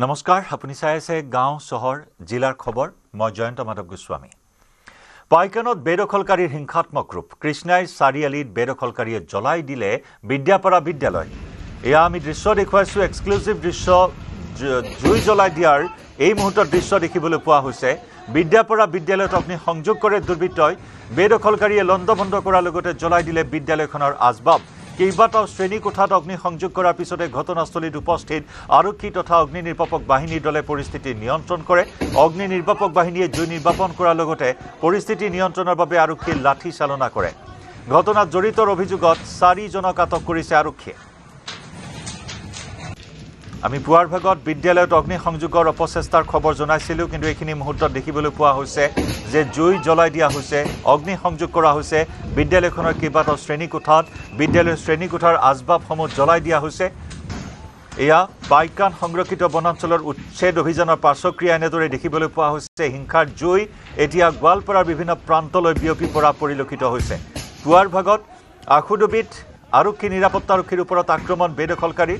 নমস্কাৰ আপুনি চাই আছে গাঁও চহৰ জিলাৰ খবৰ মই জয়ন্ত মাধৱ গোস্বামী পাইকানত বেদখলকাৰীৰ হিংসাত্মক ৰূপ কৃষ্ণাই চাৰিআলিত বেদখলকাৰীয়ে জ্বলাই দিলে বিদ্যাপাৰা বিদ্যালয় এয়া আমি দৃশ্য দেখুৱাইছো এক্সক্লুসিভ দৃশ্য জুই জ্বলাই দিয়াৰ এই মুহূৰ্তৰ দৃশ্য দেখিবলৈ পোৱা হৈছে বিদ্যাপাৰা বিদ্যালয়ত অগ্নি সংযোগ কৰে দুৰ্বৃত্তই বেদখলকাৰীয়ে লণ্ডভণ্ড কৰাৰ লগতে জ্বলাই দিলে বিদ্যালয়খনৰ আজবাব কেইবাটাও শ্ৰেণী কোঠাত অগ্নি সংযোগ কৰাৰ পিছতে ঘটনাস্থলীত উপস্থিত আৰক্ষী তথা অগ্নি নিৰ্বাপক বাহিনীৰ দলে পৰিস্থিতি নিয়ন্ত্ৰণ কৰে অগ্নি নিৰ্বাপক বাহিনীয়ে জুই নিৰ্বাপন কৰাৰ লগতে পৰিস্থিতি নিয়ন্ত্ৰণৰ বাবে আৰক্ষীয়ে লাঠি চালনা কৰে ঘটনাত জড়িতৰ অভিযোগত 4 জনক আটক কৰিছে আৰক্ষীয়ে আমি পুৱাৰ ভাগত বিদ্যালয়ত অগ্নি সংযোগৰ অপচেষ্টাৰ খবৰ জনাইছিলো কিন্তু এইখিনি মুহূৰ্তত দেখিবলৈ পোৱা হৈছে যে জুই জ্বলাই দিয়া হৈছে অগ্নি সংযোগ কৰা হৈছে বিদ্যালয়খনৰ কেইবাটাও শ্ৰেণী কোঠাত বিদ্যালয়ৰ শ্ৰেণী কোঠাৰ আজবাবসমূহ জ্বলাই দিয়া হৈছে এয়া পাইকান সংৰক্ষিত বনাঞ্চলৰ উচ্ছেদ অভিযানৰ পাৰ্শ্বক্ৰিয়া এনেদৰে দেখিবলৈ পোৱা হৈছে হিংসাৰ জুই এতিয়া গোৱালপাৰাৰ বিভিন্ন প্ৰান্তলৈ বিয়পি পৰা পৰিলক্ষিত হৈছে পুৱাৰ ভাগত আখুডুবিত আৰক্ষী নিৰাপত্তাৰক্ষীৰ ওপৰত আক্ৰমণ বেদখলকাৰী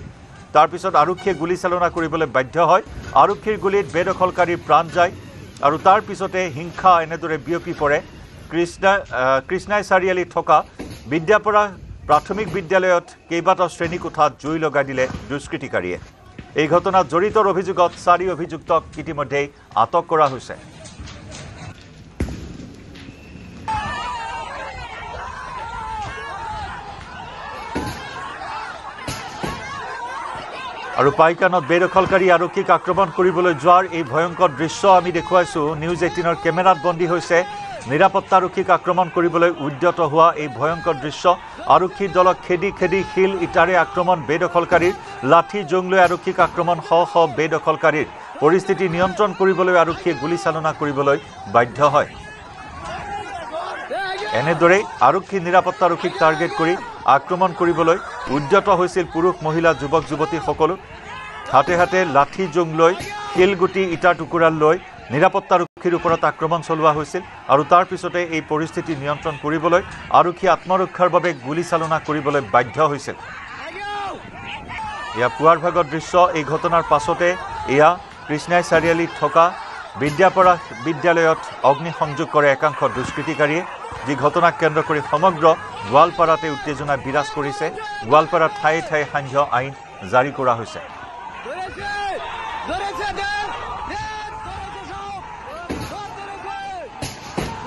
তাৰ পিছত আৰক্ষীয়ে গুলি চালনা কৰিবলৈ বাধ্য হয় আৰক্ষীৰ গুলিত বেদখলকাৰীৰ প্ৰাণ যায় আৰু তাৰ পিছতে হিংসা এনেদৰে বিয়পি পৰে কৃষ্ণাই চাৰিআলিত থকা বিদ্যাপাৰা প্ৰাথমিক বিদ্যালয়ত কেইবাটাও শ্ৰেণী কোঠাত জুই লগাই দিলে দুষ্কৃতিকাৰীয়ে এই ঘটনাত জড়িতৰ অভিযোগত 4 অভিযুক্তক ইতিমধ্যে আটক কৰা হৈছে আৰু পাইকানত বেদখলকাৰী আৰক্ষীক আক্ৰমণ কৰিবলৈ যোৱাৰ এই ভয়ংকৰ দৃশ্য আমি দেখুৱাইছো নিউজ 18ৰ কেমেৰাত বন্দী হৈছে নিৰাপত্তাৰক্ষীক আক্ৰমণ কৰিবলৈ উদ্যত হোৱা এই ভয়ংকৰ দৃশ্য আৰক্ষী দলক খেদি শিল ইটাৰে আক্ৰমণ বেদখলকাৰীৰ লাঠি জংলৈ আৰক্ষীক আক্ৰমণ শ বেদখলকাৰীৰ পৰিস্থিতি নিয়ন্ত্ৰণ কৰিবলৈ আৰক্ষীয়ে গুলি চালনা কৰিবলৈ বাধ্য হয় এনেদৰে আৰক্ষী নিৰাপত্তাৰক্ষীক টাৰ্গেট কৰি আক্ৰমণ কৰিবলৈ উদ্যত হৈছিল পুৰুষ মহিলা যুৱক যুৱতী সকলো হাতে হাতে লাঠি জংলৈ শিলগুটি ইটা টুকুৰা লৈ নিৰাপত্তাৰক্ষীৰ ওপৰত আক্ৰমণ চলোৱা হৈছিল আৰু তাৰ পিছতে এই পৰিস্থিতি নিয়ন্ত্ৰণ কৰিবলৈ আৰক্ষী আত্মৰক্ষাৰ বাবে গুলি চালনা কৰিবলৈ বাধ্য হৈছিল ইয়া পুৱাৰ ভাগৰ দৃশ্য এই ঘটনাৰ পাছতে ইয়া কৃষ্ণাই চাৰিআলিত থকা বিদ্যাপাৰা বিদ্যালয়ত অগ্নি সংযোগ কৰে একাংশ দুষ্কৃতিকাৰীয়ে যি ঘটনাক কেন্দ্ৰ কৰি সমগ্ৰ গোৱালপাৰাতে উত্তেজনা বিৰাজ কৰিছে গোৱালপাৰাৰ ঠায়ে ঠায়ে সান্ধ্য আইন জাৰি কৰা হৈছে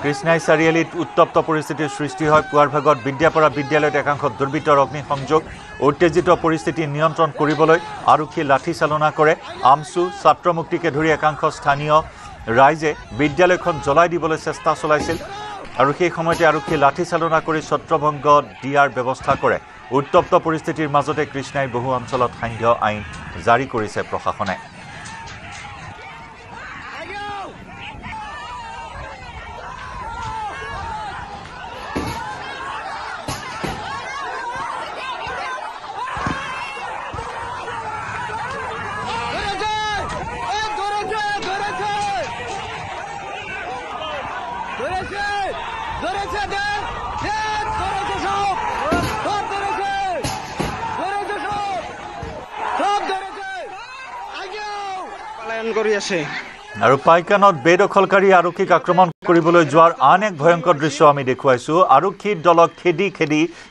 কৃষ্ণাই চাৰিআলিত উত্তপ্ত পৰিস্থিতিৰ সৃষ্টি হয় পুৱাৰ ভাগত বিদ্যাপাৰা বিদ্যালয়ত একাংশ দুৰ্বৃত্তৰ অগ্নি সংযোগ উত্তেজিত পৰিস্থিতি নিয়ন্ত্ৰণ কৰিবলৈ আৰক্ষীয়ে লাঠি চালনা কৰে আমচু ছাত্ৰ মুক্তিকে ধৰি একাংশ স্থানীয় ৰাইজে বিদ্যালয়খন জ্বলাই দিবলৈ চেষ্টা চলাইছিল আৰু সেই সময়তে আৰক্ষীয়ে লাঠি চালনা কৰি ছত্ৰভংগ দিয়াৰ ব্যৱস্থা কৰে উত্তপ্ত পৰিস্থিতিৰ মাজতে কৃষ্ণাই বহু অঞ্চলত সান্ধ্য আইন জাৰি কৰিছে প্ৰশাসনে আৰু পাইকানত বেদখলকাৰী আৰক্ষীক আক্ৰমণ কৰিবলৈ যোৱাৰ আন এক ভয়ংকৰ দৃশ্য আমি দেখুৱাইছো আৰক্ষীৰ দলক খেদি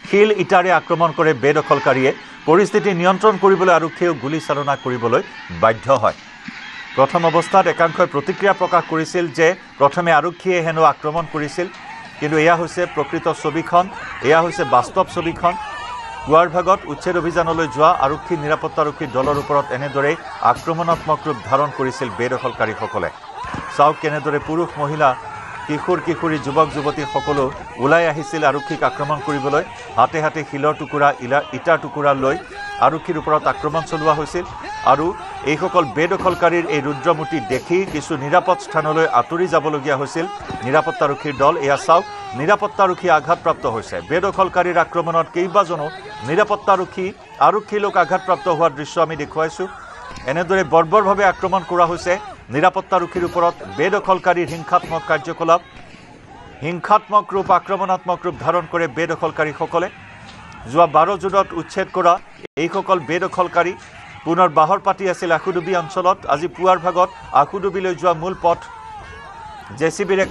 শিল ইটাৰে আক্ৰমণ কৰে বেদখলকাৰীয়ে পৰিস্থিতি নিয়ন্ত্ৰণ কৰিবলৈ আৰক্ষীয়ে গুলি চালনা কৰিবলৈ বাধ্য হয় প্ৰথম অৱস্থাত একাংশই প্ৰতিক্ৰিয়া প্ৰকাশ কৰিছিল যে প্ৰথমে আৰক্ষীয়ে হেনো আক্ৰমণ কৰিছিল কিন্তু এয়া হৈছে প্ৰকৃত ছবিখন এয়া হৈছে বাস্তৱ ছবিখন পুৱাৰ ভাগত উচ্ছেদ অভিযানলৈ যোৱা আৰক্ষী নিৰাপত্তাৰক্ষী দলৰ ওপৰত এনেদৰে আক্ৰমণাত্মক ৰূপ ধাৰণ কৰিছিল বেদখলকাৰীসকলে চাওক কেনেদৰে পুৰুষ মহিলা কিশোৰী যুৱক যুৱতী সকলো ওলাই আহিছিল আৰক্ষীক আক্ৰমণ কৰিবলৈ হাতে হাতে শিলৰ টুকুৰা ইটাৰ টুকুৰা লৈ আৰক্ষীৰ ওপৰত আক্ৰমণ চলোৱা হৈছিল আৰু এইসকল বেদখলকাৰীৰ এই ৰুদ্ৰমূৰ্তি দেখি কিছু নিৰাপদ স্থানলৈ আঁতৰি যাবলগীয়া হৈছিল নিৰাপত্তাৰক্ষীৰ দল এয়া চাওক নিৰাপত্তাৰক্ষী আঘাতপ্ৰাপ্ত হৈছে বেদখলকাৰীৰ আক্ৰমণত কেইবাজনো আৰক্ষী লোক আঘাতপ্ৰাপ্ত হোৱাৰ দৃশ্য আমি দেখুৱাইছো এনেদৰে বৰ্বৰভাৱে আক্ৰমণ কৰা হৈছে নিৰাপত্তাৰক্ষীৰ ওপৰত বেদখলকাৰীৰ হিংসাত্মক কাৰ্যকলাপ হিংসাত্মক ৰূপ আক্ৰমণাত্মক ৰূপ ধাৰণ কৰে বেদখলকাৰীসকলে যোৱা 12 জুনত উচ্ছেদ কৰা এইসকল বেদখলকাৰী পুনৰ বাহৰ পাতি আছিল আশুডুবি অঞ্চলত আজি পুৱাৰ ভাগত আশুডুবিলৈ যোৱা মূল পথ জেচিবিৰে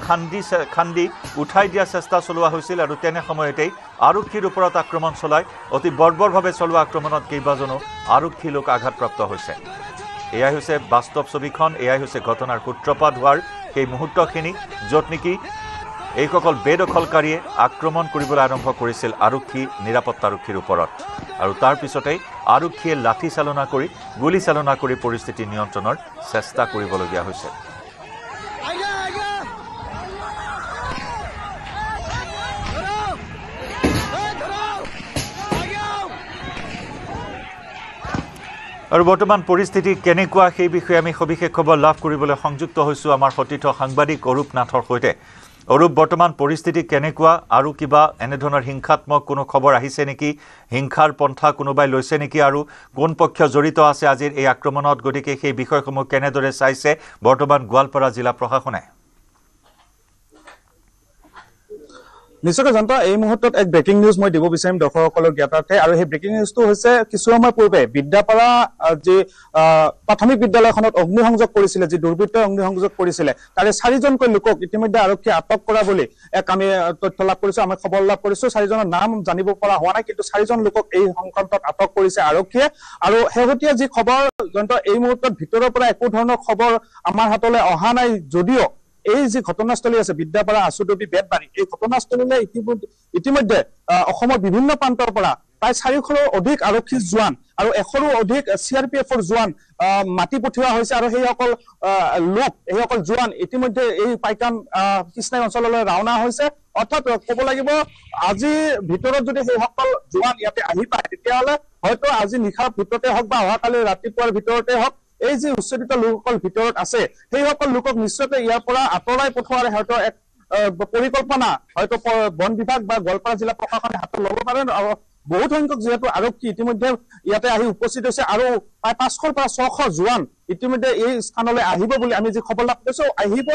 খান্দি উঠাই দিয়া চেষ্টা চলোৱা হৈছিল আৰু তেনে সময়তেই আৰক্ষীৰ ওপৰত আক্ৰমণ চলাই অতি বৰ্বৰভাৱে চলোৱা আক্ৰমণত কেইবাজনো আৰক্ষী লোক আঘাতপ্ৰাপ্ত হৈছে এয়াই হৈছে বাস্তৱ ছবিখন এয়াই হৈছে ঘটনাৰ সূত্ৰপাত হোৱাৰ সেই মুহূৰ্তখিনি য'ত নেকি এইসকল বেদখলকাৰীয়ে আক্ৰমণ কৰিবলৈ আৰম্ভ কৰিছিল আৰক্ষী নিৰাপত্তাৰক্ষীৰ ওপৰত আৰু তাৰ পিছতেই আৰক্ষীয়ে লাঠি চালনা কৰি গুলী চালনা কৰি পৰিস্থিতি নিয়ন্ত্ৰণৰ চেষ্টা কৰিবলগীয়া হৈছে আৰু বৰ্তমান পৰিস্থিতি কেনেকুৱা সেই বিষয়ে আমি সবিশেষ খবৰ লাভ কৰিবলৈ সংযুক্ত হৈছো আমাৰ সতীৰ্থ সাংবাদিক অৰূপ নাথৰ সৈতে অৰূপ বৰ্তমান পৰিস্থিতি কেনেকুৱা আৰু কিবা এনেধৰণৰ হিংসাত্মক কোনো খবৰ আহিছে নেকি হিংসাৰ পন্থা কোনোবাই লৈছে নেকি আৰু কোন পক্ষ জড়িত আছে আজিৰ এই আক্ৰমণত গতিকে সেই বিষয়সমূহ কেনেদৰে চাইছে বৰ্তমান গোৱালপাৰা জিলা প্ৰশাসনে নিশ্চয় জনতা এই মুহূৰ্তত এক ব্ৰেকিং নিউজ মই দিব বিচাৰিম দৰ্শকসকলৰ জ্ঞাতাৰ্থে আৰু সেই ব্ৰেকিং নিউজটো হৈছে কিছু সময় পূৰ্বে বিদ্যাপাৰা যি প্ৰাথমিক বিদ্যালয়খনত অগ্নিসংযোগ কৰিছিলে যি দুৰ্বৃত্তই অগ্নিসংযোগ কৰিছিলে তাৰে 4জনকৈ লোকক ইতিমধ্যে আৰক্ষীয়ে আটক কৰা বুলি এক আমি তথ্য লাভ কৰিছো আমি খবৰ লাভ কৰিছো 4জনৰ নাম জানিব পৰা হোৱা নাই কিন্তু 4জন লোকক এই সংক্ৰান্তত আটক কৰিছে আৰক্ষীয়ে আৰু শেহতীয়া যি খবৰ জনতা এই মুহূৰ্তত ভিতৰৰ পৰা একো ধৰণৰ খবৰ আমাৰ হাতলৈ অহা নাই যদিও এই যে ঘটনাস্থলী আছে বিদ্যাপাৰা আশুডুবি বেতবাৰী এই ঘটনাস্থলীলৈ ইতিমধ্যে অসমৰ বিভিন্ন প্ৰান্তৰ পৰা প্ৰায় 400ৰো অধিক আৰক্ষী জোৱান আৰু 100ৰো অধিক CRPFৰ জোৱান মাটি পঠিওৱা হৈছে আৰু সেইসকল জোৱান ইতিমধ্যে এই পাইকান কৃষ্ণাই অঞ্চললৈ ৰাওনা হৈছে অৰ্থাৎ ক'ব লাগিব আজি ভিতৰত যদি সেইসকল জোৱান ইয়াতে আহি পায় তেতিয়াহ'লে হয়তো আজি নিশাৰ ভিতৰতে হওক বা অহাকালি ৰাতিপুৱাৰ ভিতৰতে হওক এই যে উচ্চৰিত লোকসকল ভিতৰত আছে সেইসকল লোকক নিশ্চয়কৈ ইয়াৰ পৰা আঁতৰাই পঠোৱাৰ হয়তো এক পৰিকল্পনা হয়তো বন বিভাগ বা গোৱালপাৰা জিলা প্ৰশাসনে হাতত ল'ব পাৰে আৰু বহুত সংখ্যক যেহেতু আৰক্ষী ইতিমধ্যে ইয়াতে আহি উপস্থিত হৈছে আৰু প্ৰায় 500ৰ পৰা 600 জোৱান ইতিমধ্যে এই স্থানলৈ আহিব বুলি আমি যি খবৰ লাভ কৰিছো আহিব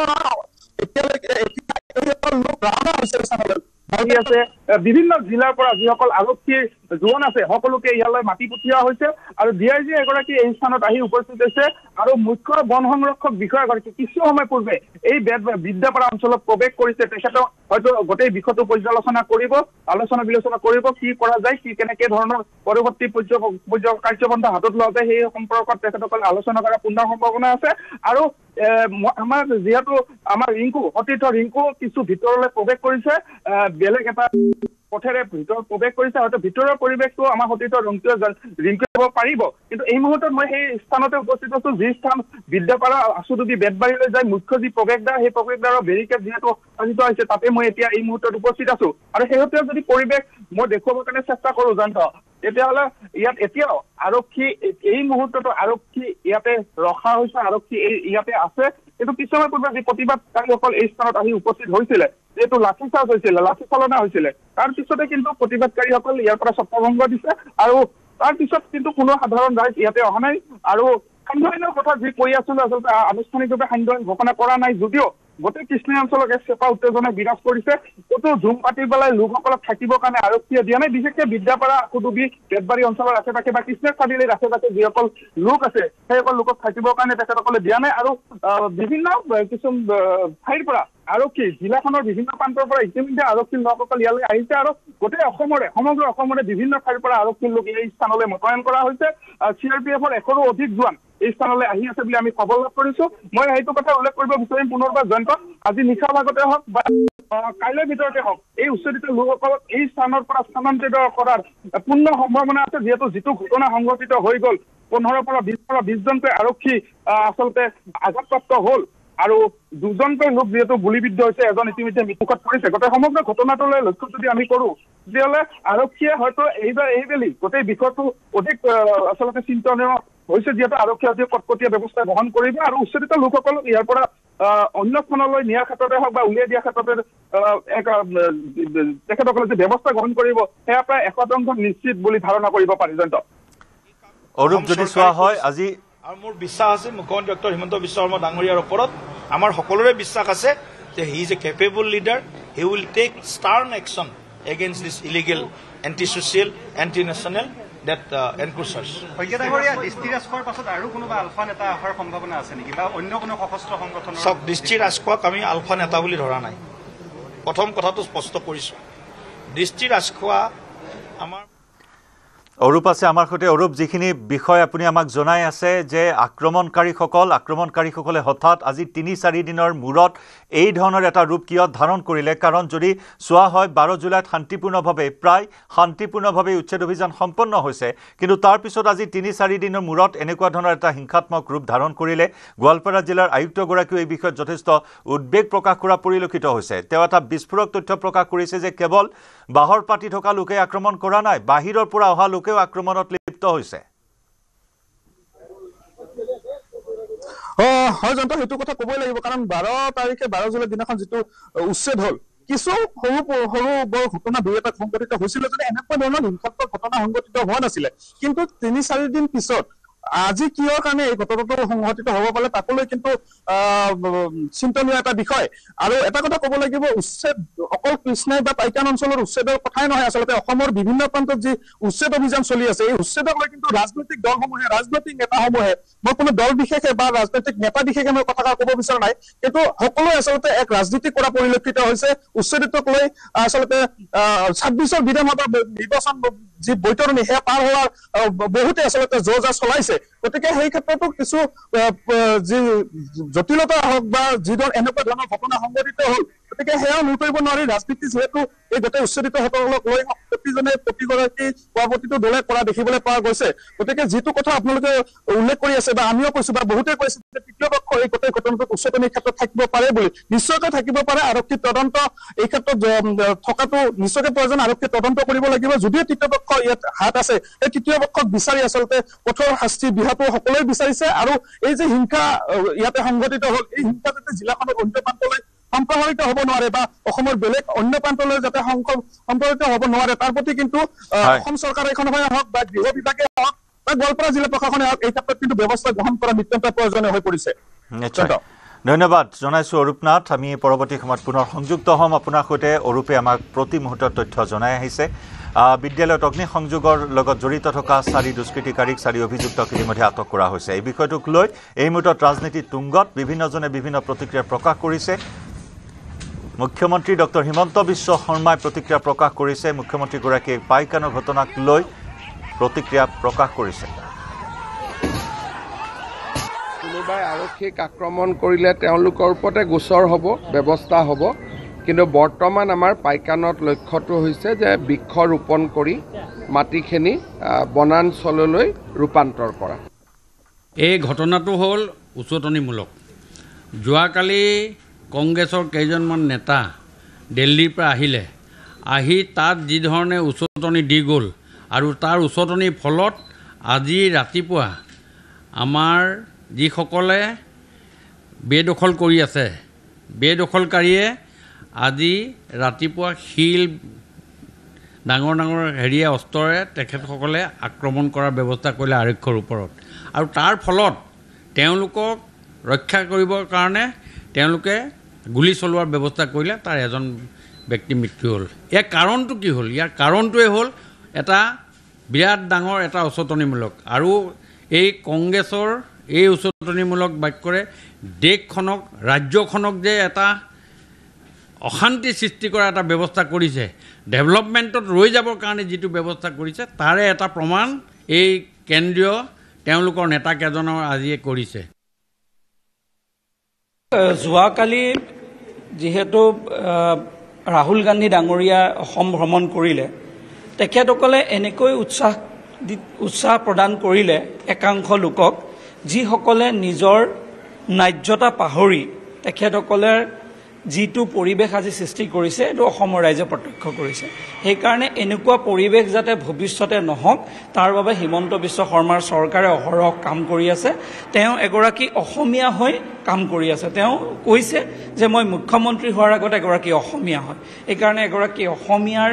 এতিয়ালৈকে লোক ৰাওনা হৈছে স্থানলৈ আছে বিভিন্ন জিলাৰ পৰা যিসকল আৰক্ষীৰ জোৱান আছে সকলোকে ইয়ালৈ মাতি পঠিওৱা হৈছে আৰু DIG এগৰাকী এই স্থানত আহি উপস্থিত হৈছে আৰু মুখ্য বন সংৰক্ষক বিষয়াগৰাকী কিছু সময় পূৰ্বে এই বিদ্যাপাৰা অঞ্চলত প্ৰৱেশ কৰিছে তেখেতে হয়তো গোটেই বিষয়টো পৰ্যালোচনা কৰিব আলোচনা বিলোচনা কৰিব কি কৰা যায় কি কেনেকে ধৰণৰ পৰৱৰ্তী কাৰ্যপন্থা হাতত লোৱা যায় সেই সম্পৰ্কত তেখেতসকলে আলোচনা কৰাৰ পূৰ্ণ সম্ভাৱনা আছে আৰু আমাৰ যিহেতু আমাৰ সতীৰ্থ ৰিংকু কিছু ভিতৰলৈ প্ৰৱেশ কৰিছে বেলেগ এটা পথেৰে ভিতৰত প্ৰৱেশ কৰিছে হয়তো ভিতৰৰ পৰিৱেশটো আমাৰ সতীৰ্থ ৰিংকুৱে পাৰিব কিন্তু এই মুহূৰ্তত মই সেই স্থানতে উপস্থিত আছো যি স্থান বিদ্যাপাৰা আশুডুবি বেতবাৰীলৈ যায় মুখ্য যি প্ৰৱেশদ্বাৰ সেই প্ৰৱেশদ্বাৰৰ বেৰিকেড যিহেতু সাজিত হৈছে তাতে মই এতিয়া এই মুহূৰ্তত উপস্থিত আছো আৰু শেহতীয়া যদি পৰিৱেশ মই দেখুৱাবৰ কাৰণে চেষ্টা কৰো জান্ত তেতিয়াহ'লে ইয়াত এতিয়াও আৰক্ষী এই মুহূৰ্ততো আৰক্ষী ইয়াতে ৰখা হৈছে আৰক্ষী ইয়াতে আছে কিন্তু কিছুমান পূৰ্বে যি প্ৰতিবাদকাৰীসকল এই স্থানত আহি উপস্থিত হৈছিলে যেহেতু লাঠি চালনা হৈছিলে তাৰ পিছতে কিন্তু প্ৰতিবাদকাৰীসকল ইয়াৰ পৰা ছত্ৰভংগ দিছে আৰু তাৰ পিছত কিন্তু কোনো সাধাৰণ ৰাইজ ইয়াতে অহা নাই আৰু সান্ধ্য কথা যি কৈ আছিলো আচলতে আনুষ্ঠানিকভাৱে সান্ধ্য ঘোষণা কৰা নাই যদিও গোটেই কৃষ্ণাই অঞ্চলক এক চেপা উত্তেজনাই বিৰাজ কৰিছে ক'তো জুম পাতি পেলাই লোকসকলক থাকিবৰ কাৰণে আৰক্ষীয়ে দিয়া নাই বিশেষকৈ বিদ্যাপাৰা আশুডুবি বেতবাৰী অঞ্চলৰ আশে পাশে বা কৃষ্ণাই চাৰিআলিৰ আশে পাশে যিসকল লোক আছে সেইসকল লোকক থাকিবৰ কাৰণে তেখেতসকলে দিয়া নাই আৰু বিভিন্ন কিছু ঠাইৰ পৰা আৰক্ষী জিলাখনৰ বিভিন্ন প্ৰান্তৰ পৰা ইতিমধ্যে আৰক্ষীৰ লোকসকল ইয়ালৈ আহিছে আৰু গোটেই সমগ্ৰ অসমৰে বিভিন্ন ঠাইৰ পৰা আৰক্ষীৰ লোক এই স্থানলৈ মোতায়েন কৰা হৈছে CRPFৰ 100ৰো অধিক জোৱান এই স্থানলৈ আহি আছে বুলি আমি খবৰ লাভ কৰিছো মই সেইটো কথা উল্লেখ কৰিব বিচাৰিম পুনৰবাৰ জয়ন্ত আজি নিশা ভাগতে হওক বা কাইলৈৰ ভিতৰতে হওক এই উচ্চৰিত লোকসকলক এই স্থানৰ পৰা স্থানান্তৰিত কৰাৰ পূৰ্ণ সম্ভাৱনা আছে যিটো ঘটনা সংঘটিত হৈ গ'ল 15ৰ পৰা 20জনকৈ আৰক্ষী আচলতে আঘাতপ্ৰাপ্ত হ'ল আৰু 2জনকৈ লোক যিহেতু গুলীবিদ্ধ হৈছে এজন ইতিমধ্যে মৃত্যুমুখত পৰিছে গোটেই সমগ্ৰ ঘটনাটোলৈ লক্ষ্য যদি আমি কৰো তেতিয়াহ'লে আৰক্ষীয়ে হয়তো এইবেলি গোটেই বিষয়টো অধিক আচলতে চিন্তনীয় হৈছে যিহেতু আৰক্ষীয়ে অধিক কটকটীয়া ব্যৱস্থা গ্ৰহণ কৰিব আৰু উচ্চৰিত লোকসকলক ইয়াৰ পৰা অন্য স্থানলৈ নিয়াৰ ক্ষেত্ৰতে হওক বা উলিয়াই দিয়াৰ ক্ষেত্ৰতে তেখেতসকলে যে ব্যৱস্থা গ্ৰহণ কৰিব সেয়া প্ৰায় 100% নিশ্চিত বুলি ধাৰণা কৰিব পাৰি জয়ন্ত অৰূপ যদি চোৱা হয় আজি আৰু মোৰ বিশ্বাস আছে মুখ্যমন্ত্ৰী ডক্টৰ হিমন্ত বিশ্ব শৰ্মা ডাঙৰীয়াৰ ওপৰত আমাৰ সকলোৰে বিশ্বাস আছে যে he is a capable leader he will take stern action against this illegal anti social anti national that encroachers. সব দৃষ্টি ৰাজখোৱাক আমি আলফা নেতা বুলি ধৰা নাই প্ৰথম কথাটো স্পষ্ট কৰিছোঁ দৃষ্টি ৰাজখোৱা আমাৰ অৰূপ আছে আমাৰ সৈতে অৰূপ যিখিনি বিষয় আপুনি আমাক জনাই আছে যে আক্ৰমণকাৰীসকলে হঠাৎ আজি ৩-৪ দিনৰ মূৰত এই ধৰণৰ এটা ৰূপ কিয় ধাৰণ কৰিলে কাৰণ যদি চোৱা হয় 12 জুলাইত শান্তিপূৰ্ণভাৱে উচ্ছেদ অভিযান সম্পন্ন হৈছে কিন্তু তাৰ পিছত আজি ৩-৪ দিনৰ মূৰত এনেকুৱা ধৰণৰ এটা হিংসাত্মক ৰূপ ধাৰণ কৰিলে গোৱালপাৰা জিলাৰ আয়ুক্তগৰাকীয়ে এই বিষয়ত যথেষ্ট উদ্বেগ প্ৰকাশ কৰা পৰিলক্ষিত হৈছে তেওঁ এটা বিস্ফোৰক তথ্য প্ৰকাশ কৰিছে যে কেৱল বাহৰ পাতি থকা লোকে আক্ৰমণ কৰা নাই বাহিৰৰ পৰা অহা লোকেও আক্ৰমণত লিপ্ত হৈছে হয় জন্ত সেইটো কথা ক'বই লাগিব কাৰণ 12 জুলাই দিনাখন যেটো উচ্ছেদ হল কিছু সৰু বৰ ঘটনা দুই এটা সংঘটিত হৈছিল যদি এনেকুৱা ধৰণৰ হিংসাত্মক ঘটনা সংঘটিত হোৱা নাছিলে কিন্তু 3-4 দিন পিছত আজি কিয়ৰ কাৰণে এই ঘটনাটো সংঘটিত হ'ব পাৰে তাকলৈ কিন্তু চিন্তনীয় এটা বিষয় আৰু এটা কথা ক'ব লাগিব উচ্ছেদ অকল কৃষ্ণাই বা পাইকান অঞ্চলৰ উচ্ছেদৰ কথাই নহয় আচলতে অসমৰ বিভিন্ন প্ৰান্তত যি উচ্ছেদ অভিযান চলি আছে এই উচ্ছেদক লৈ কিন্তু ৰাজনৈতিক দলসমূহে ৰাজনৈতিক নেতাসমূহে মই কোনো দল বিশেষে বা ৰাজনৈতিক নেতা বিশেষে মই কথা ক'ব বিচৰা নাই কিন্তু সকলোৱে আচলতে এক ৰাজনীতি কৰা পৰিলক্ষিত হৈছে উচ্ছেদক লৈ আচলতে 26ৰ বিধানসভা নিৰ্বাচন যি বৈতৰণি সেয়া পাৰ হোৱাৰ বহুতে আচলতে জোজা চলাইছে গতিকে সেই ক্ষেত্ৰতো কিছু যি জটিলতা হওক বা যিধৰ এনেকুৱা ধৰণৰ ঘটনা সংঘটিত হ'ল গতিকে সেয়াও নুই কৰিব নোৱাৰি ৰাজনীতি যিহেতু এই গোটেই উচ্ছেদিতসকলক লৈ প্ৰতিগৰাকী সভাপতিটো দলে কৰা দেখিবলৈ পোৱা গৈছে গতিকে যিটো কথা আপোনালোকে উল্লেখ কৰি আছে বা আমিও কৈছো বা বহুতে কৈছে যে তৃতীয় পক্ষ এই গোটেই ঘটনাটোত উচ্চতনিৰ ক্ষেত্ৰত থাকিব পাৰে বুলি নিশ্চয়কৈ থাকিব পাৰে আৰক্ষী তদন্ত এই ক্ষেত্ৰত থকাটো নিশ্চয়কৈ প্ৰয়োজন আৰক্ষী তদন্ত কৰিব লাগিব যদিও তৃতীয় পক্ষ ইয়াত হাত আছে এই তৃতীয় পক্ষক বিচাৰি আচলতে কঠোৰ শাস্তি বিহাটো সকলোৱে বিচাৰিছে আৰু এই যে হিংসা ইয়াতে সংঘটিত হ'ল এই হিংসা যাতে জিলাখনৰ অন্য প্ৰান্তলৈ সম্প্ৰসাৰিত হ'ব নোৱাৰে বা অসমৰ বেলেগ অন্য প্ৰান্তলৈ যাতে সম্প্ৰসাৰিত হ'ব নোৱাৰে তাৰ প্ৰতি কিন্তু অসম চৰকাৰ এখনে হওক বা গৃহ বিভাগে হওক বা গোৱালপাৰা জিলা প্ৰশাসনে হওক এই ক্ষেত্ৰত কিন্তু ব্যৱস্থা গ্ৰহণ কৰা নিতান্ত প্ৰয়োজনীয় হৈ পৰিছে ধন্যবাদ জনাইছো অৰূপনাথ আমি পৰৱৰ্তী সময়ত পুনৰ সংযুক্ত হ'ম আপোনাৰ সৈতে অৰূপে আমাক প্ৰতি মুহূৰ্তত তথ্য জনাই আহিছে বিদ্যালয়ত অগ্নিসংযোগৰ লগত জড়িত থকা 4 দুষ্কৃতিকাৰীক 4 অভিযুক্তক ইতিমধ্যে আটক কৰা হৈছে এই বিষয়টোক লৈ এই মুহূৰ্তত ৰাজনীতি তুংগত বিভিন্নজনে বিভিন্ন প্ৰতিক্ৰিয়া প্ৰকাশ কৰিছে মুখ্যমন্ত্ৰী ডক্টৰ হিমন্ত বিশ্ব শৰ্মাই প্ৰতিক্ৰিয়া প্ৰকাশ কৰিছে মুখ্যমন্ত্ৰীগৰাকীয়ে পাইকানৰ ঘটনাক লৈ প্ৰতিক্ৰিয়া প্ৰকাশ কৰিছে কোনোবাই আৰক্ষীক আক্ৰমণ কৰিলে তেওঁলোকৰ ওপৰতে গোচৰ হ'ব ব্যৱস্থা হ'ব কিন্তু বৰ্তমান আমাৰ পাইকানত লক্ষ্যটো হৈছে যে বৃক্ষ ৰোপণ কৰি মাটিখিনি বনাঞ্চললৈ ৰূপান্তৰ কৰা এই ঘটনাটো হ'ল উচতনিমূলক যোৱাকালি কংগ্ৰেছৰ কেইজনমান নেতা দিল্লীৰ পৰা আহি তাত যি ধৰণে উচতনি দি গ'ল আৰু তাৰ উচতনিৰ ফলত আজি ৰাতিপুৱা আমাৰ যিসকলে বেদখল কৰি আছে বেদখলকাৰীয়ে আজি ৰাতিপুৱা শিল ডাঙৰ হেৰিয়া অস্ত্ৰৰে তেখেতসকলে আক্ৰমণ কৰাৰ ব্যৱস্থা কৰিলে আৰক্ষীৰ ওপৰত আৰু তাৰ ফলত তেওঁলোকক ৰক্ষা কৰিবৰ কাৰণে তেওঁলোকে গুলি চলোৱাৰ ব্যৱস্থা কৰিলে তাৰ এজন ব্যক্তি মৃত্যু হ'ল ইয়াৰ কাৰণটো কি হ'ল ইয়াৰ কাৰণটোৱে হ'ল এটা বিৰাট ডাঙৰ এটা উচতনিমূলক আৰু এই কংগ্ৰেছৰ এই উচতনিমূলক বাক্যৰে দেশখনক ৰাজ্যখনক যে এটা অশান্তি সৃষ্টি কৰা এটা ব্যৱস্থা কৰিছে ডেভেলপমেণ্টত ৰৈ যাবৰ কাৰণে যিটো ব্যৱস্থা কৰিছে তাৰে এটা প্ৰমাণ এই কেন্দ্ৰীয় তেওঁলোকৰ নেতাকেইজনৰ আজিয়ে কৰিছে যোৱাকালি যিহেতু ৰাহুল গান্ধী ডাঙৰীয়া অসম ভ্ৰমণ কৰিলে তেখেতসকলে এনেকৈ উৎসাহ প্ৰদান কৰিলে একাংশ লোকক যিসকলে নিজৰ ন্যায্যতা পাহৰি তেখেতসকলে যিটো পৰিৱেশ আজি সৃষ্টি কৰিছে এইটো অসমৰ ৰাইজে প্ৰত্যক্ষ কৰিছে সেইকাৰণে এনেকুৱা পৰিৱেশ যাতে ভৱিষ্যতে নহওক তাৰ বাবে হিমন্ত বিশ্ব শৰ্মাৰ চৰকাৰে অহৰহ কাম কৰি আছে তেওঁ এগৰাকী অসমীয়া হৈ কাম কৰি আছে তেওঁ কৈছে যে মই মুখ্যমন্ত্ৰী হোৱাৰ আগত এগৰাকী অসমীয়া হয় এইকাৰণে এগৰাকী অসমীয়াৰ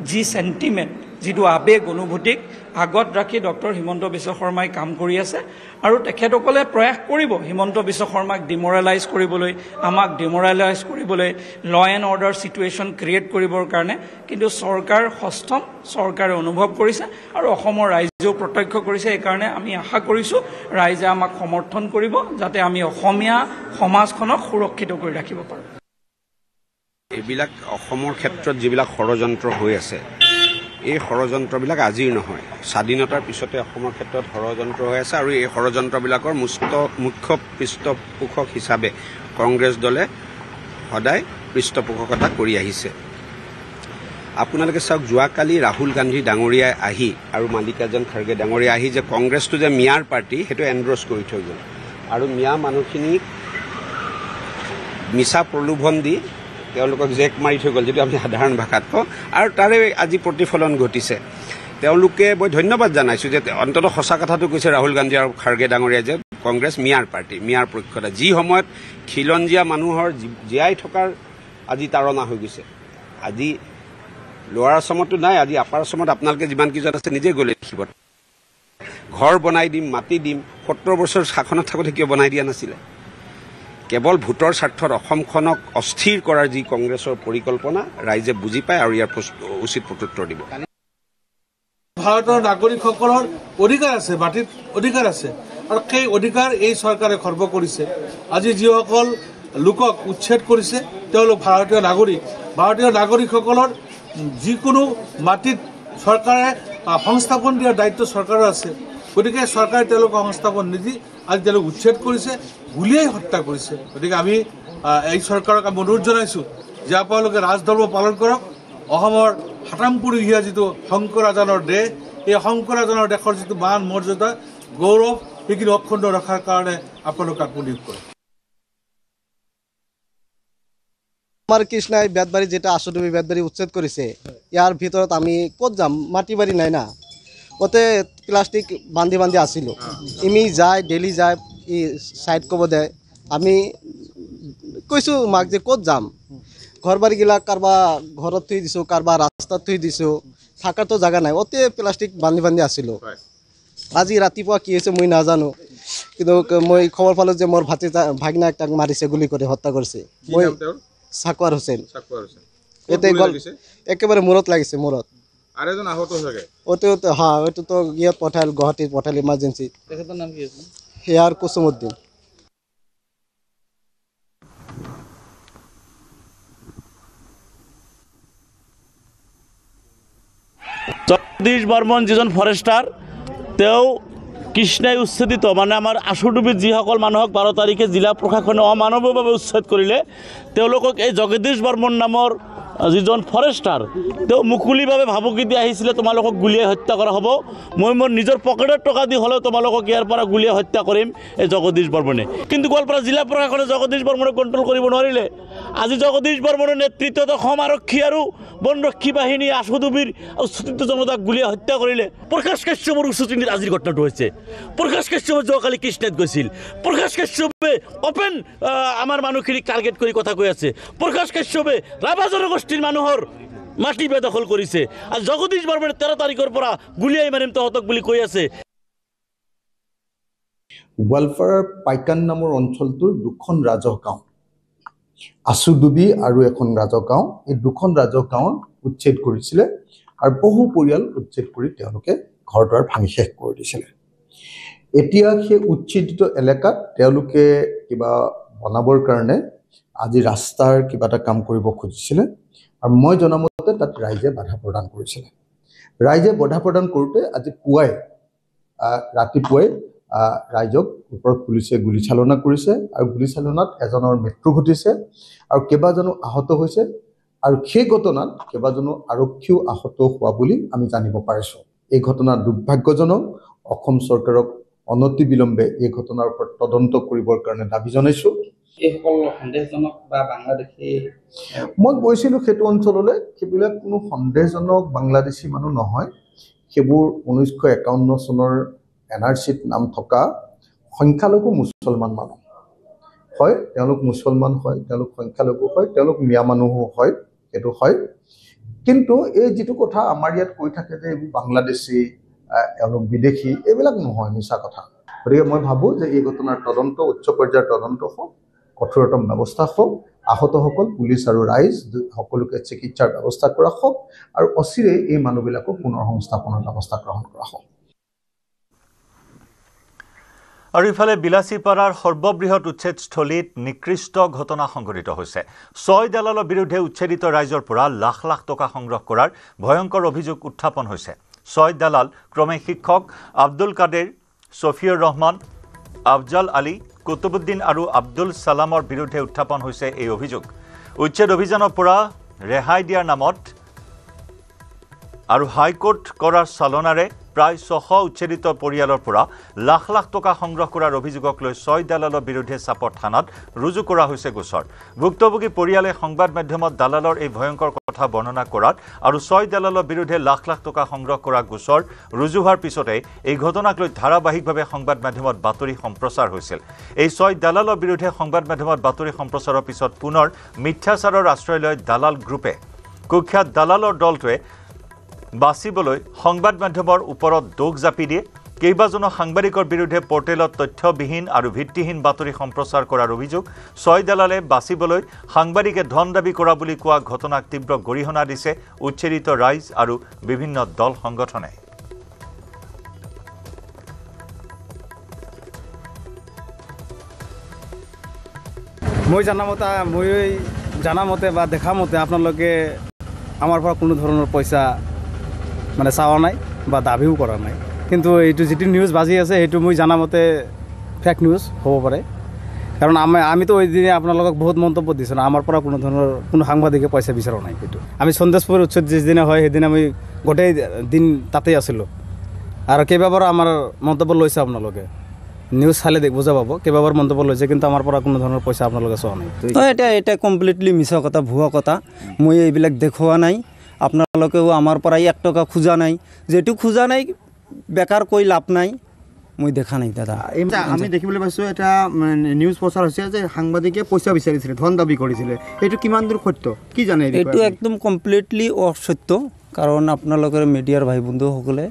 যি সেন্টিমেন্ট যিটো আবেগ অনুভূতিক আগত ৰাখি ডক্টৰ হিমন্ত বিশ্ব শৰ্মাই কাম কৰি আছে আৰু তেখেতসকলে প্ৰয়াস কৰিব হিমন্ত বিশ্ব শৰ্মাক ডিমৰেলাইজ কৰিবলৈ, আমাক ডিমৰেলাইজ কৰিবলৈ, ল এণ্ড অৰ্ডাৰ চিটুৱেশ্যন ক্ৰিয়েট কৰিবৰ কাৰণে। কিন্তু চৰকাৰ সষ্টম, চৰকাৰে অনুভৱ কৰিছে আৰু অসমৰ ৰাইজেও প্ৰত্যক্ষ কৰিছে। এইকাৰণে আমি আশা কৰিছোঁ ৰাইজে আমাক সমৰ্থন কৰিব যাতে আমি অসমীয়া সমাজখনক সুৰক্ষিত কৰি ৰাখিব পাৰোঁ। এইবিলাক অসমৰ ক্ষেত্ৰত যিবিলাক ষড়যন্ত্ৰ হৈ আছে, এই ষড়যন্ত্ৰবিলাক আজিৰ নহয়, স্বাধীনতাৰ পিছতে অসমৰ ক্ষেত্ৰত ষড়যন্ত্ৰ হৈ আছে আৰু এই ষড়যন্ত্ৰবিলাকৰ মুখ্য পৃষ্ঠপোষক হিচাপে কংগ্ৰেছ দলে সদায় পৃষ্ঠপোষকতা কৰি আহিছে। আপোনালোকে চাওক, যোৱাকালি ৰাহুল গান্ধী ডাঙৰীয়াই আহি আৰু মাল্লিকাৰ্জুন খাৰ্গে ডাঙৰীয়াই আহি যে কংগ্ৰেছটো যে মিয়াৰ পাৰ্টি সেইটো এণ্ডৰ্ছ কৰি থৈ গ'ল আৰু মিয়া মানুহখিনিক মিছা প্ৰলোভন দি তেওঁলোকক জেক মাৰি থৈ গ'ল, যিটো আমি সাধাৰণ ভাষাত কওঁ, আৰু তাৰে আজি প্ৰতিফলন ঘটিছে। তেওঁলোকে মই ধন্যবাদ জনাইছোঁ যে অন্ততঃ সঁচা কথাটো কৈছে ৰাহুল গান্ধী আৰু খাৰ্গে ডাঙৰীয়াই যে কংগ্ৰেছ মিয়াৰ পাৰ্টি, মিয়াৰ পক্ষতা। যি সময়ত খিলঞ্জীয়া মানুহৰ জীয়াই থকাৰ আজি তাৰণা হৈ গৈছে। আজি লোৱাৰ আছামতো নাই, আজি আপাৰ আছামত আপোনালোকে যিমানকেইজন আছে নিজে গ'লে দেখিব। ঘৰ বনাই দিম, মাটি দিম, 70 বছৰ শাসনত থাকোঁতে কিয় বনাই দিয়া নাছিলে? কেৱল ভোটৰ স্বাৰ্থত অসমখনক অস্থিৰ কৰাৰ যি কংগ্ৰেছৰ পৰিকল্পনা ৰাইজে বুজি পায় আৰু ইয়াৰ উচিত প্ৰত্যুত্তৰ দিব। ভাৰতৰ নাগৰিকসকলৰ অধিকাৰ আছে, মাটিত অধিকাৰ আছে আৰু সেই অধিকাৰ এই চৰকাৰে খৰ্ব কৰিছে। আজি যিসকল লোকক উচ্ছেদ কৰিছে তেওঁলোক ভাৰতীয় নাগৰিক। ভাৰতীয় নাগৰিকসকলৰ যিকোনো মাটিত চৰকাৰে সংস্থাপন দিয়াৰ দায়িত্ব চৰকাৰৰ আছে। গতিকে চৰকাৰে তেওঁলোকক সংস্থাপন নিদি আজি তেওঁলোক উচ্ছেদ কৰিছে, গুলীয়াই হত্যা কৰিছে। গতিকে আমি এই চৰকাৰক আমি অনুৰোধ জনাইছোঁ যে আপোনালোকে ৰাজধৰ্ম পালন কৰক। অসমৰ সাতামপুৰীয়া যিটো শংকৰাজানৰ দেশ, এই শংকৰাজানৰ দেশৰ যিটো মান মৰ্যাদা গৌৰৱ সেইখিনি অক্ষুণ্ণ ৰখাৰ কাৰণে আপোনালোকে আত্মনিয়োগ কৰক। আমাৰ কৃষ্ণাই বেতবাৰী যেটা আশুডুবি বেতবাৰী উচ্ছেদ কৰিছে, ইয়াৰ ভিতৰত আমি ক'ত যাম? মাটি বাৰী নাই না, ওতে প্লাষ্টিক বান্ধি বান্ধি আছিলোঁ। ইমি যায়, ডেইলি যায়, ই ছাইড ক'ব দে। আমি কৈছোঁ মাক যে ক'ত যাম? ঘৰ বাৰীগিলাক কাৰোবাৰ ঘৰত থৈ দিছোঁ, কাৰোবাৰ ৰাস্তাত থৈ দিছোঁ, থাকাৰতো জেগা নাই, ওতে প্লাষ্টিক বান্ধি বান্ধি আছিলোঁ। আজি ৰাতিপুৱা কি হৈছে মই নাজানো, কিন্তু মই খবৰ পালোঁ যে মোৰ ভাগিনা একটাক মাৰিছে, গুলি কৰি হত্যা কৰিছে। মই সাকৱাৰ হুছেইন। এতে গ'ল একেবাৰে মূৰত লাগিছে, মূৰত। আৰু এজন আহত হৈছে। ওইটোতো ইয়াত পঠাল, গুৱাহাটীত পঠাল ইমাৰ্জেঞ্চি। তেখেতৰ নাম কি আছে? হেয়াৰ কুসুমুদ্দিন। জগদীশ বৰ্মন যিজন ফৰেষ্টাৰ, তেওঁ কৃষ্ণাই উচ্ছেদিত মানে আমাৰ আশুডুবিত যিসকল মানুহক 12 তাৰিখে জিলা প্ৰশাসনে অমানৱীয়ভাৱে উচ্ছেদ কৰিলে, তেওঁলোকক এই জগদীশ বৰ্মন নামৰ যিজন ফৰেষ্টাৰ, তেওঁ মুকলিভাৱে ভাবুকি দি আহিছিলে তোমালোকক গুলীয়াই হত্যা কৰা হ'ব, মই মোৰ নিজৰ পকেটৰ টকা দি হ'লেও তোমালোকক ইয়াৰ পৰা গুলীয়াই হত্যা কৰিম, এই জগদীশ বৰ্মনে। কিন্তু গোৱালপাৰা জিলা প্ৰশাসনে জগদীশ বৰ্মনক কণ্ট্ৰল কৰিব নোৱাৰিলে। আজি জগদীশ বৰ্মনৰ নেতৃত্বত অসম আৰক্ষী আৰু বনৰক্ষী বাহিনী আশুডুবিৰ উচ্ছেদিত জনতাক গুলীয়াই হত্যা কৰিলে। প্ৰকাশ কাশ্যপৰ উচ্চতিনিত আজিৰ ঘটনাটো হৈছে। প্ৰকাশ কাশ্যপে যোৱাকালি কৃষ্ণাত গৈছিল। প্ৰকাশ কাশ্যপে অপেন আমাৰ মানুহখিনিক টাৰ্গেট কৰি কথা কৈ আছে। প্ৰকাশ কাশ্যপে ৰাভা জনগোষ্ঠীৰ মানুহৰ মাটি বেদখল কৰিছে আৰু জগদীশ বৰ্মনে 13 তাৰিখৰ পৰা গুলীয়াই মাৰিম তহঁতক বুলি কৈ আছে। গোৱালপাৰাৰ পাইকান নামৰ অঞ্চলটোৰ দুখন ৰাজহ গাঁও, আশুডুবি আৰু এখন ৰাজহ গাঁও, এই দুখন ৰাজহ গাঁৱত উচ্ছেদ কৰিছিলে আৰু বহু পৰিয়াল উচ্ছেদ কৰি তেওঁলোকে ঘৰ দুৱাৰ ভাঙি শেষ কৰি দিছিলে। এতিয়া সেই উচ্ছেদিত এলেকাত তেওঁলোকে কিবা বনাবৰ কাৰণে আজি ৰাস্তাৰ কিবা এটা কাম কৰিব খুজিছিলে আৰু মই জনামতে তাত ৰাইজে বাধা প্ৰদান কৰিছিলে। ৰাইজে বাধা প্ৰদান কৰোঁতে আজি ৰাতিপুৱাই ৰাইজক ওপৰত পুলিচে গুলীচালনা কৰিছে আৰু গুলীচালনাত এজনৰ মৃত্যু ঘটিছে আৰু কেইবাজনো আহত হৈছে আৰু সেই ঘটনাত কেইবাজনো আৰক্ষীও আহত হোৱা বুলি আমি জানিব পাৰিছোঁ। এই ঘটনা দুৰ্ভাগ্যজনক। অসম চৰকাৰক অনতি বিলম্বে এই ঘটনাৰ ওপৰত তদন্ত কৰিবৰ কাৰণে দাবী জনাইছোঁ। এইসকল সন্দেহজনক বা বাংলাদেশী, মই গৈছিলোঁ সেইটো অঞ্চললৈ, সেইবিলাক কোনো সন্দেহজনক বাংলাদেশী মানুহ নহয়। সেইবোৰ 1951 চনৰ NRCত নাম থকা সংখ্যালঘু মুছলমান মানুহ হয়। তেওঁলোক মুছলমান হয়, তেওঁলোক সংখ্যালঘু হয়, তেওঁলোক মিয়া মানুহো হয়, সেইটো হয়। কিন্তু এই যিটো কথা আমাৰ ইয়াত কৈ থাকে যে এইবোৰ বাংলাদেশী এওঁলোক বিদেশী এইবিলাক নহয়, মিছা কথা। গতিকে মই ভাবোঁ যে এই ঘটনাৰ তদন্ত উচ্চ পৰ্যায়ৰ তদন্ত হওক, কঠোৰতম ব্যৱস্থা হওক, আহতসকল পুলিচ আৰু ৰাইজ সকলোকে চিকিৎসাৰ ব্যৱস্থা কৰা হওক আৰু অচিৰে এই মানুহবিলাকক পুনৰ সংস্থাপনৰ ব্যৱস্থা গ্ৰহণ কৰা হওক। আৰু ইফালে বিলাসীপাৰাৰ সৰ্ববৃহৎ উচ্ছেদস্থলীত নিকৃষ্ট ঘটনা সংঘটিত হৈছে। 6 দালালৰ বিৰুদ্ধে উচ্ছেদিত ৰাইজৰ পৰা লাখ লাখ টকা সংগ্ৰহ কৰাৰ ভয়ংকৰ অভিযোগ উত্থাপন হৈছে। 6 দালাল ক্ৰমে শিক্ষক আব্দুল কাদেৰ, ছফিউৰ ৰহমান, আফজাল আলী, কুতুবুদ্দিন আৰু আব্দুল সালামৰ বিৰুদ্ধে উত্থাপন হৈছে এই অভিযোগ। উচ্ছেদ অভিযানৰ পৰা ৰেহাই দিয়াৰ নামত আৰু হাইকোৰ্ট কৰাৰ চালনাৰে প্ৰায় 600 উচ্ছেদিত পৰিয়ালৰ পৰা লাখ লাখ টকা সংগ্ৰহ কৰাৰ অভিযোগক লৈ 6 দালালৰ বিৰুদ্ধে চাপৰ থানাত ৰুজু কৰা হৈছে গোচৰ। ভুক্তভোগী পৰিয়ালে সংবাদ মাধ্যমত দালালৰ এই ভয়ংকৰ কথা বৰ্ণনা কৰাত আৰু 6 দালালৰ বিৰুদ্ধে লাখ লাখ টকা সংগ্ৰহ কৰা গোচৰ ৰুজু হোৱাৰ পিছতে এই ঘটনাক লৈ ধাৰাবাহিকভাৱে সংবাদ মাধ্যমত বাতৰি সম্প্ৰচাৰ হৈছিল। এই 6 দালালৰ বিৰুদ্ধে সংবাদ মাধ্যমত বাতৰি সম্প্ৰচাৰৰ পিছত পুনৰ মিথ্যাচাৰৰ আশ্ৰয় লৈ দালাল গ্ৰুপে কুখ্যাত দালালৰ দলটোৱে বাচিবলৈ সংবাদ মাধ্যমৰ ওপৰত দোষ জাপি দিয়ে। কেইবাজনো সাংবাদিকৰ বিৰুদ্ধে পৰ্টেলত তথ্যবিহীন আৰু ভিত্তিহীন বাতৰি সম্প্ৰচাৰ কৰাৰ অভিযোগ। 6 দালালে বাচিবলৈ সাংবাদিকে ধন দাবী কৰা বুলি কোৱা ঘটনাক তীব্ৰ গৰিহণা দিছে উচ্ছেদিত ৰাইজ আৰু বিভিন্ন দল সংগঠনে। মই জানামতে বা দেখা মতে আপোনালোকে আমাৰ পৰা কোনো ধৰণৰ পইচা মানে চাৱা নাই বা দাবীও কৰা নাই, কিন্তু এইটো যিটো নিউজ বাজি আছে সেইটো মই জানামতে ফেক নিউজ হ'ব পাৰে। কাৰণ আমিতো ওই দিনে আপোনালোকক বহুত মন্তব্য দিছোঁ, আমাৰ পৰা কোনো ধৰণৰ কোনো সাংবাদিকে পইচা বিচৰা নাই। সেইটো আমি সন্দেশপুৰ উচ্ছেদ যিদিনা হয় সেইদিনা আমি গোটেই দিন তাতেই আছিলোঁ আৰু কেইবাবাৰ আমাৰ মন্তব্য লৈছে। আপোনালোকে নিউজ চালে বুজা পাব, কেইবাবাৰ মন্তব্য লৈছে, কিন্তু আমাৰ পৰা কোনো ধৰণৰ পইচা আপোনালোকে চোৱা নাই। এটা কমপ্লিটলি মিছা কথা, ভুৱা কথা। মই এইবিলাক দেখুওৱা নাই, আপোনালোকেও আমাৰ পৰা 1 টকা খোজা নাই। যেটো খোজা নাই বেকাৰ কৈ লাভ নাই, মই দেখা নাই দাদা। আমি দেখিবলৈ পাইছোঁ এটা নিউজ প্ৰচাৰ হৈছে যে সাংবাদিকে পইচা বিচাৰিছিলে, ধন দাবী কৰিছিলে। এইটো কিমান দূৰ সত্য কি জানে? এইটো একদম কমপ্লিটলি অসত্য, কাৰণ আপোনালোকৰ মিডিয়াৰ ভাই বন্ধুসকলে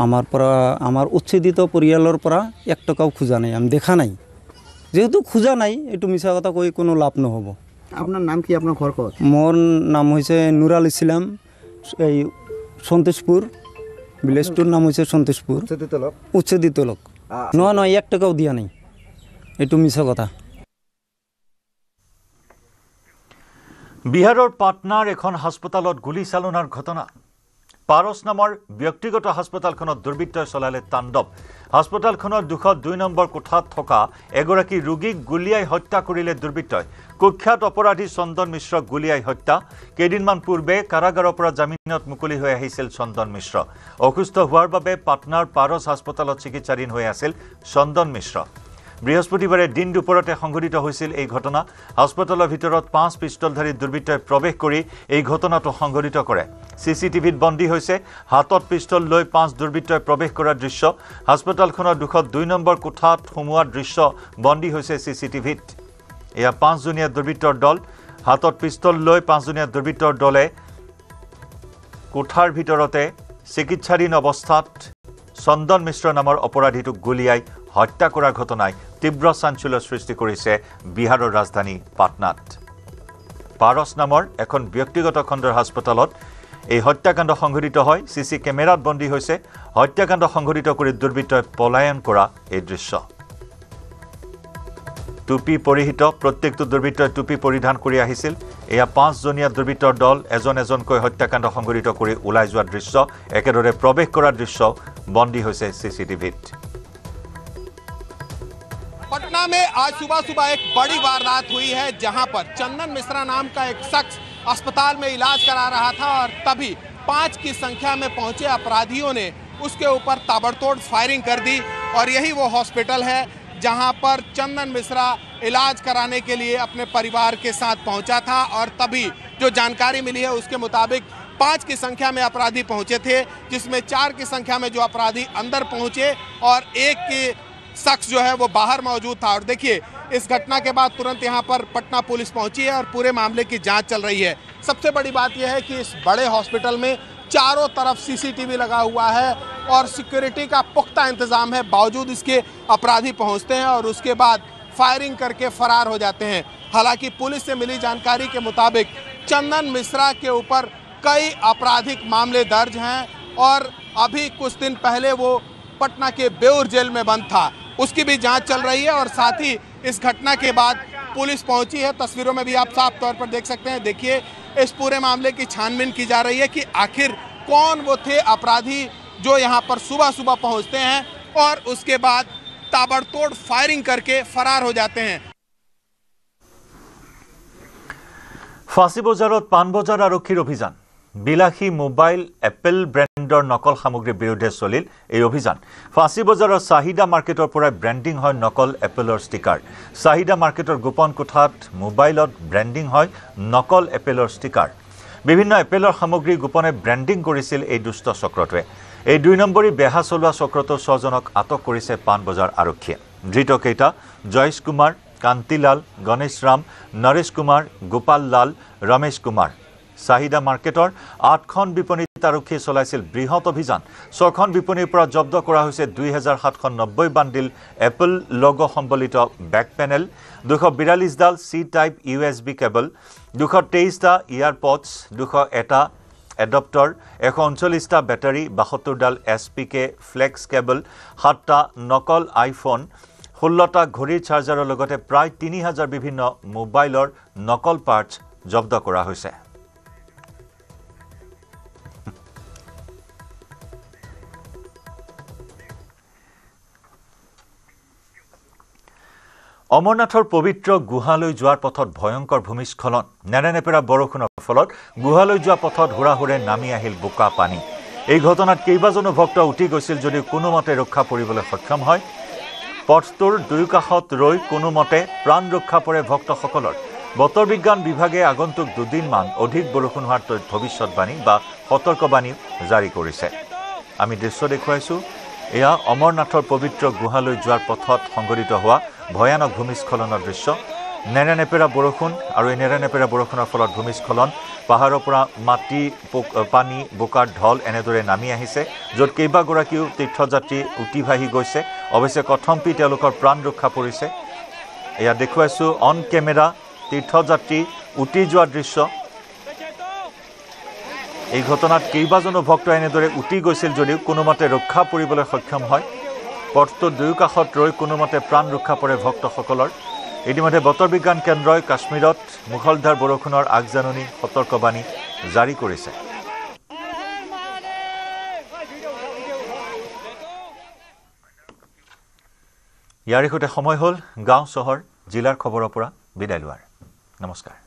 আমাৰ পৰা আমাৰ উচ্ছেদিত পৰিয়ালৰ পৰা 1 টকাও খোজা নাই, আমি দেখা নাই। যেহেতু খোজা নাই, এইটো মিছা কথা কৈ কোনো লাভ নহ'ব। আপোনাৰ নাম কি? আপোনাৰ ঘৰ ক'ত? মোৰ নাম হৈছে নুৰাল ইছলাম, এই সন্তোষপুৰ ভিলেজটোৰ নাম হৈছে সন্তোষপুৰ। উচ্ছেদিত লোক নহয়, 1 টকাও দিয়া নাই, এইটো মিছা কথা। বিহাৰৰ পাটনাৰ এখন হাস্পতালত গুলীচালনাৰ ঘটনা। পাৰস নামৰ ব্যক্তিগত হাস্পতালখনত দুৰ্বৃত্তই চলালে তাণ্ডৱ। হাস্পতালখনৰ 202 নম্বৰ কোঠাত থকা এগৰাকী ৰোগীক গুলীয়াই হত্যা কৰিলে দুৰ্বৃত্তই। কুখ্যাত অপৰাধী চন্দন মিশ্ৰক গুলীয়াই হত্যা। কেইদিনমান পূৰ্বে কাৰাগাৰৰ পৰা জামিনত মুকলি হৈ আহিছিল চন্দন মিশ্ৰ। অসুস্থ হোৱাৰ বাবে পাটনাৰ পাৰস হাস্পতালত চিকিৎসাধীন হৈ আছিল চন্দন মিশ্ৰ। বৃহস্পতিবাৰে দিন দুপৰতে সংঘটিত হৈছিল এই ঘটনা। হাস্পতালৰ ভিতৰত 5 পিষ্টলধাৰী দুৰ্বৃত্তই প্ৰৱেশ কৰি এই ঘটনাটো সংঘটিত কৰে। CCTVত বন্দী হৈছে হাতত পিষ্টল লৈ 5 দুৰ্বৃত্তই প্ৰৱেশ কৰাৰ দৃশ্য। হাস্পতালখনৰ 202 নম্বৰ কোঠাত সোমোৱাৰ দৃশ্য বন্দী হৈছে CCTVত। এয়া 5জনীয়া দুৰ্বৃত্তৰ দল। হাতত পিষ্টল লৈ 5জনীয়া দুৰ্বৃত্তৰ দলে কোঠাৰ ভিতৰতে চিকিৎসাধীন অৱস্থাত চন্দন মিশ্ৰ নামৰ অপৰাধীটোক গুলীয়াই হত্যা কৰাৰ ঘটনাই তীব্ৰ চাঞ্চল্যৰ সৃষ্টি কৰিছে বিহাৰৰ ৰাজধানী পাটনাত। পাৰস নামৰ এখন ব্যক্তিগত খণ্ডৰ হাস্পতালত এই হত্যাকাণ্ড সংঘটিত হয়। CC কেমেৰাত বন্দী হৈছে হত্যাকাণ্ড সংঘটিত কৰি দুৰ্বৃত্তই পলায়ন কৰা এই দৃশ্য। টুপি পৰিহিত প্ৰত্যেকটো দুৰ্বৃত্তই টুপি পৰিধান কৰি আহিছিল। এয়া 5জনীয়া দুৰ্বৃত্তৰ দল এজন এজনকৈ হত্যাকাণ্ড সংঘটিত কৰি ওলাই যোৱাৰ দৃশ্য, একেদৰে প্ৰৱেশ কৰাৰ দৃশ্য বন্দী হৈছে CCTVত। पटना में आज सुबह सुबह एक बड़ी वारदात हुई है, जहां पर चंदन मिश्रा नाम का एक शख्स अस्पताल में इलाज करा रहा था और तभी 5 की संख्या में पहुंचे अपराधियों ने उसके ऊपर ताबड़तोड़ फायरिंग कर दी। और यही वो हॉस्पिटल है जहां पर चंदन मिश्रा इलाज कराने के लिए अपने परिवार के साथ पहुंचा था। और तभी जो जानकारी मिली है उसके मुताबिक 5 की संख्या में अपराधी पहुंचे थे, जिसमें 4 की संख्या में जो अपराधी अंदर पहुंचे और 1 के शख्स जो है वो बाहर मौजूद था। और देखिए, इस घटना के बाद तुरंत यहां पर पटना पुलिस पहुंची है और पूरे मामले की जांच चल रही है। सबसे बड़ी बात यह है कि इस बड़े हॉस्पिटल में चारों तरफ सीसीटीवी लगा हुआ है और सिक्योरिटी का पुख्ता इंतजाम है। बावजूद इसके अपराधी पहुंचते हैं और उसके बाद फायरिंग करके फरार हो जाते हैं। हालांकि पुलिस से मिली जानकारी के मुताबिक चंदन मिश्रा के ऊपर कई आपराधिक मामले दर्ज हैं और अभी कुछ दिन पहले वो पटना के बेउर जेल में बंद था, उसकी भी जांच चल रही है। और साथ ही इस घटना के बाद पुलिस पहुंची है। तस्वीरों में भी आप साफ तौर पर देख सकते हैं। देखिए, इस पूरे मामले की छानबीन की जा रही है कि आखिर कौन वो थे अपराधी जो यहाँ पर सुबह सुबह पहुंचते हैं और उसके बाद ताबड़तोड़ फायरिंग करके फरार हो जाते हैं। फांसी बजारत पान बजार आरक्षीर अभियान বিলাসী মোবাইল এপল ব্ৰেণ্ডৰ নকল সামগ্ৰীৰ বিৰুদ্ধে চলিল এই অভিযান। ফাঁচী বজাৰৰ চাহিদা মাৰ্কেটৰ পৰা ব্ৰেণ্ডিং হয় নকল এপলৰ ষ্টিকাৰ। চাহিদা মাৰ্কেটৰ গোপন কোঠাত মোবাইলত ব্ৰেণ্ডিং হয় নকল এপলৰ ষ্টিকাৰ। বিভিন্ন এপলৰ সামগ্ৰী গোপনে ব্ৰেণ্ডিং কৰিছিল এই দুষ্ট চক্ৰটোৱে। এই ২ নম্বৰী বেহা চলোৱা চক্ৰটোৰ ৬জনক আটক কৰিছে পাণবজাৰ আৰক্ষীয়ে। ধৃতকেইটা জয়েশ কুমাৰ, কান্তিলাল, গণেশ ৰাম, নৰেশ কুমাৰ, গোপাল লাল, ৰমেশ কুমাৰ। চাহিদা মাৰ্কেটৰ ৮খন বিপণীত আৰক্ষীয়ে চলাইছিল বৃহৎ অভিযান। ৬খন বিপণীৰ পৰা জব্দ কৰা হৈছে ২৭৯০ বান্ডিল এপল লগো সম্বলিত বেক পেনেল, ২৪২ডাল চি টাইপ USB কেবল, ২২৩টা ইয়াৰপডছ, ২০১টা এডপ্টৰ, ১৩৯টা বেটাৰী, ৭২ডাল SPK ফ্লেক্স কেবল, ৭টা নকল আইফোন, ১৬টা ঘড়ীৰ চাৰ্জাৰৰ লগতে প্ৰায় ৩০০০ বিভিন্ন মোবাইলৰ নকল পাৰ্টছ জব্দ কৰা হৈছে। অমৰনাথৰ পবিত্ৰ গুহালৈ যোৱাৰ পথত ভয়ংকৰ ভূমিস্খলন। নেৰানেপেৰা বৰষুণৰ ফলত গুহালৈ যোৱা পথত হুৰাহুৰে নামি আহিল বোকা পানী। এই ঘটনাত কেইবাজনো ভক্ত উঠি গৈছিল যদিও কোনোমতে ৰক্ষা পৰিবলৈ সক্ষম হয়। পথটোৰ দুয়োকাষত ৰৈ কোনোমতে প্ৰাণ ৰক্ষা পৰে ভক্তসকলৰ। বতৰ বিজ্ঞান বিভাগে আগন্তুক 2 দিনমান অধিক বৰষুণ হোৱাৰ ভৱিষ্যতবাণী বা সতৰ্কবাণী জাৰি কৰিছে। আমি দৃশ্য দেখুৱাইছোঁ। এয়া অমৰনাথৰ পবিত্ৰ গুহালৈ যোৱাৰ পথত সংঘটিত হোৱা ভয়ানক ভূমিস্খলনৰ দৃশ্য। নেৰানেপেৰা বৰষুণ আৰু এই নেৰানেপেৰা বৰষুণৰ ফলত ভূমিস্খলন, পাহাৰৰ পৰা মাটি, পানী, বোকাৰ ঢল এনেদৰে নামি আহিছে, য'ত কেইবাগৰাকীও তীৰ্থযাত্ৰী উটি ভাহি গৈছে। অৱশ্যে কথমপি তেওঁলোকৰ প্ৰাণ ৰক্ষা পৰিছে। এয়া দেখুৱাইছোঁ অন কেমেৰা তীৰ্থযাত্ৰী উটি যোৱাৰ দৃশ্য। এই ঘটনাত কেইবাজনো ভক্ত এনেদৰে উটি গৈছিল যদিও কোনোমতে ৰক্ষা পৰিবলৈ সক্ষম হয়। পথটোৰ দুয়োকাষত ৰৈ কোনোমতে প্ৰাণ ৰক্ষা পৰে ভক্তসকলৰ। ইতিমধ্যে বতৰ বিজ্ঞান কেন্দ্ৰই কাশ্মীৰত মুখলধাৰ বৰষুণৰ আগজাননী সতৰ্কবাণী জাৰি কৰিছে। ইয়াৰ সৈতে সময় হ'ল গাঁও চহৰ জিলাৰ খবৰৰ পৰা বিদায় লোৱাৰ। নমস্কাৰ।